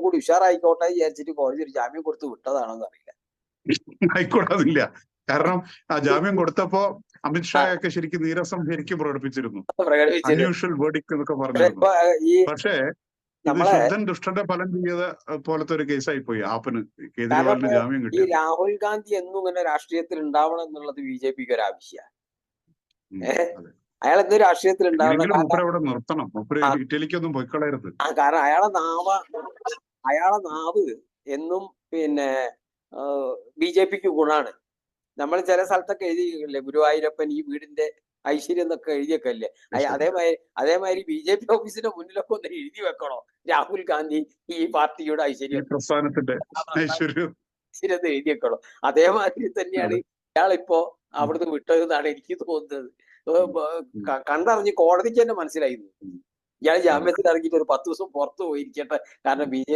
കൂടി ഉഷാറായിക്കോട്ടെ വിചാരിച്ചിട്ട് കോടതി ഒരു ജാമ്യം കൊടുത്ത് വിട്ടതാണോന്ന് അറിയില്ല. ആയിക്കോടാതില്ല. കാരണം ആ ജാമ്യം കൊടുത്തപ്പോ അമിത്ഷായൊക്കെ ശരിക്കും നീരസം ശരിക്കും പ്രകടിപ്പിച്ചിരുന്നു. അൺയൂഷ്വൽ വേർഡിക്ട് എന്നൊക്കെ പറഞ്ഞിരുന്നു. പക്ഷേ ഇത് ശുദ്ധൻ ദുഷ്ടന്റെ ഫലം ചെയ്ത പോലത്തെ ഒരു കേസായി പോയി ആപ്പിന്. കേജ്രിവാളിന് ജാമ്യം ഈ കിട്ടി. രാഹുൽ ഗാന്ധി എന്നും ഇങ്ങനെ രാഷ്ട്രീയത്തിൽ ഉണ്ടാവണം എന്നുള്ളത് ബി.ജെ.പിക്ക് ഒരു ആവശ്യമാണ്. അയാൾ എന്ത് രാഷ്ട്രീയത്തിൽ ഉണ്ടാവണം, നിർത്തണം. ഇറ്റലിക്കൊന്നും പോയിക്കളയരുത്. കാരണം അയാളെ നാവ് എന്നും പിന്നെ ബി.ജെ.പിക്ക് ഗുണാണ്. നമ്മൾ ചില സ്ഥലത്തൊക്കെ എഴുതിയില്ലേ, ഗുരുവായൂരപ്പൻ ഈ വീടിന്റെ ഐശ്വര്യം എന്നൊക്കെ എഴുതിയൊക്കെ അല്ലേ. അതേമാതിരി ബി.ജെ.പി ഓഫീസിന്റെ മുന്നിലൊക്കെ ഒന്ന് എഴുതി വെക്കണോ, രാഹുൽ ഗാന്ധി ഈ പാർട്ടിയുടെ ഐശ്വര്യം, പ്രസ്ഥാനത്തിന്റെ ഐശ്വര്യം എഴുതി വെക്കണോ. അതേമാതിരി തന്നെയാണ് ഇയാളിപ്പോ അവിടുന്ന് വിട്ടതെന്നാണ് എനിക്ക് തോന്നുന്നത്. കണ്ടറിഞ്ഞ് കോടതിക്ക് തന്നെ മനസ്സിലായിരുന്നു ഇയാൾ ജാമ്യത്തിൽ ഇറങ്ങിയിട്ട് ഒരു 10 ദിവസം പുറത്തു പോയിരിക്കട്ടെ, കാരണം ബി.ജെ.പി